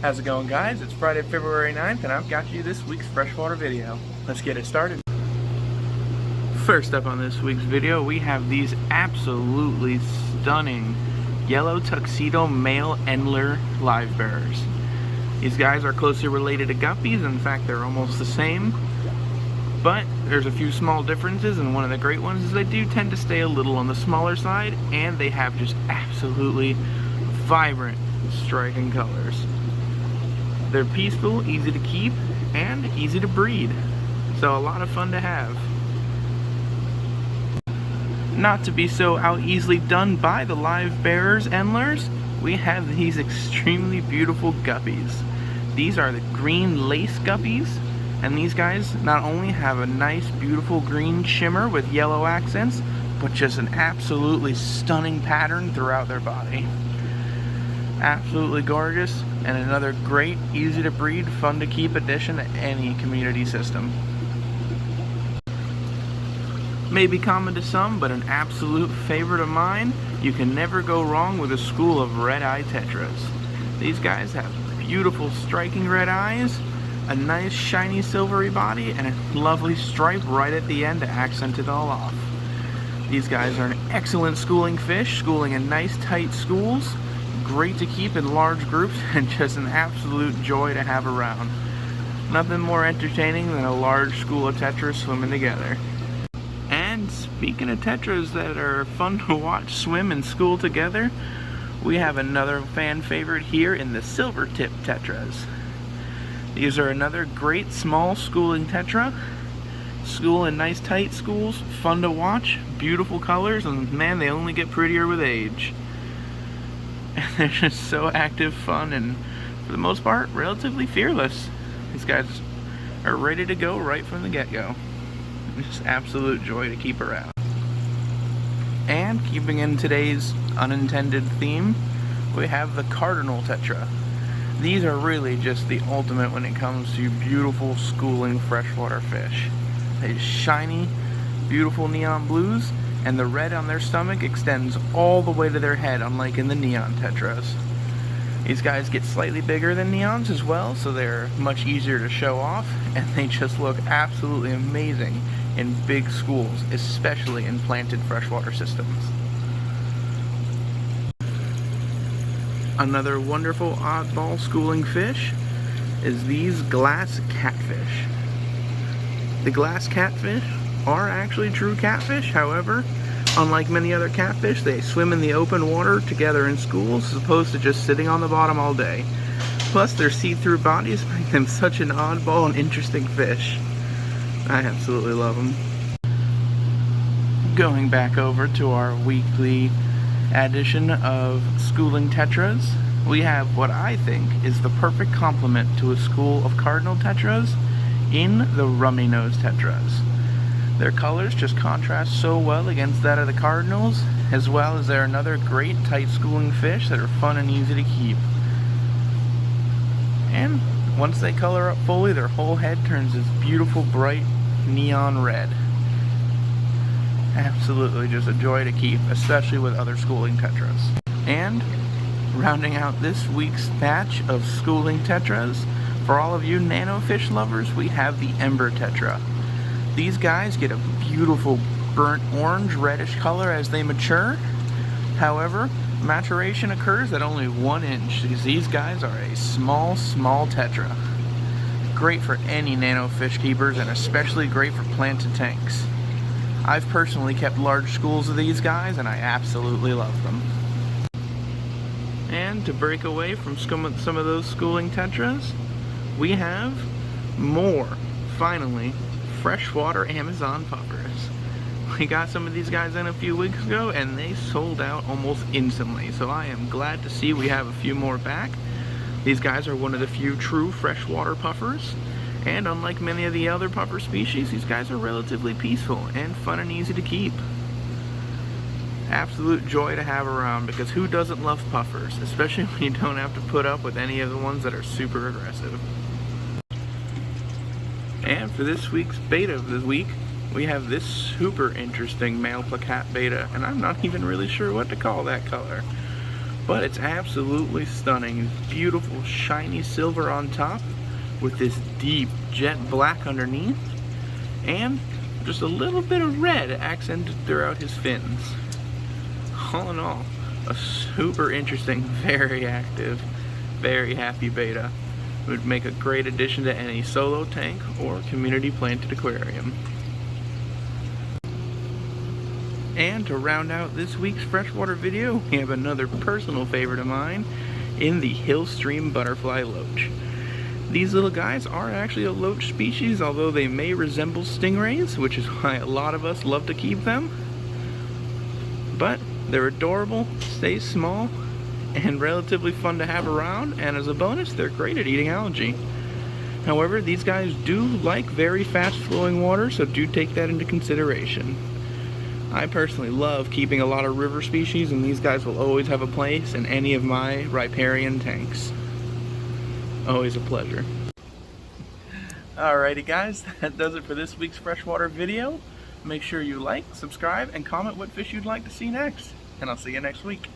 How's it going, guys? It's Friday, February 9th, and I've got you this week's freshwater video. Let's get it started. First up on this week's video, we have these absolutely stunning yellow tuxedo male Endler Livebearers. These guys are closely related to Guppies. In fact, they're almost the same. But there's a few small differences, and one of the great ones is they do tend to stay a little on the smaller side, and they have just absolutely vibrant, striking colors. They're peaceful, easy to keep, and easy to breed. So a lot of fun to have. Not to be so out easily done by the Livebearers Endlers, we have these extremely beautiful Guppies. These are the green lace Guppies, and these guys not only have a nice beautiful green shimmer with yellow accents, but just an absolutely stunning pattern throughout their body. Absolutely gorgeous, and another great, easy to breed, fun to keep addition to any community system. Maybe common to some, but an absolute favorite of mine, you can never go wrong with a school of red-eye Tetras. These guys have beautiful striking red eyes, a nice shiny silvery body, and a lovely stripe right at the end to accent it all off. These guys are an excellent schooling fish, schooling in nice tight schools, great to keep in large groups, and just an absolute joy to have around. Nothing more entertaining than a large school of Tetras swimming together. And speaking of Tetras that are fun to watch swim and school together, we have another fan favorite here in the Silvertip Tetras. These are another great small schooling Tetra. School in nice tight schools, fun to watch, beautiful colors, and man, they only get prettier with age. They're just so active, fun, and for the most part, relatively fearless. These guys are ready to go right from the get-go. Just absolute joy to keep around. And keeping in today's unintended theme, we have the Cardinal Tetra. These are really just the ultimate when it comes to beautiful schooling freshwater fish. They're shiny, beautiful neon blues, and the red on their stomach extends all the way to their head, unlike in the neon Tetras. These guys get slightly bigger than neons as well, so they're much easier to show off, and they just look absolutely amazing in big schools, especially in planted freshwater systems. Another wonderful oddball schooling fish is these glass catfish. The glass catfish are actually true catfish. However, unlike many other catfish, they swim in the open water together in schools as opposed to just sitting on the bottom all day. Plus, their see-through bodies make them such an oddball and interesting fish. I absolutely love them. Going back over to our weekly edition of schooling Tetras, we have what I think is the perfect complement to a school of Cardinal Tetras in the rummy-nosed Tetras. Their colors just contrast so well against that of the Cardinals, as well as they're another great tight schooling fish that are fun and easy to keep. And once they color up fully, their whole head turns this beautiful bright neon red. Absolutely just a joy to keep, especially with other schooling Tetras. And rounding out this week's batch of schooling Tetras, for all of you nanofish lovers, we have the Ember Tetra. These guys get a beautiful burnt orange reddish color as they mature. However, maturation occurs at only 1 inch, because these guys are a small Tetra. Great for any nanofish keepers, and especially great for planted tanks. I've personally kept large schools of these guys, and I absolutely love them. And to break away from some of those schooling Tetras, we have more, finally, freshwater Amazon puffers. We got some of these guys in a few weeks ago, and they sold out almost instantly, so I am glad to see we have a few more back. These guys are one of the few true freshwater puffers, and unlike many of the other puffer species, these guys are relatively peaceful and fun and easy to keep. Absolute joy to have around, because who doesn't love puffers, especially when you don't have to put up with any of the ones that are super aggressive. And for this week's beta of the week, we have this super interesting male placat beta, and I'm not even really sure what to call that color. but it's absolutely stunning. Beautiful shiny silver on top with this deep jet black underneath, and just a little bit of red accented throughout his fins. All in all, a super interesting, very active, very happy beta. Would make a great addition to any solo tank or community planted aquarium. And to round out this week's freshwater video, we have another personal favorite of mine in the hill stream butterfly loach. These little guys are actually a loach species, although they may resemble stingrays, which is why a lot of us love to keep them. But they're adorable, stay small, and relatively fun to have around, and as a bonus, they're great at eating algae. However, these guys do like very fast flowing water, so do take that into consideration. I personally love keeping a lot of river species, and these guys will always have a place in any of my riparian tanks. Always a pleasure. Alrighty guys, that does it for this week's freshwater video. Make sure you like, subscribe, and comment what fish you'd like to see next. And I'll see you next week.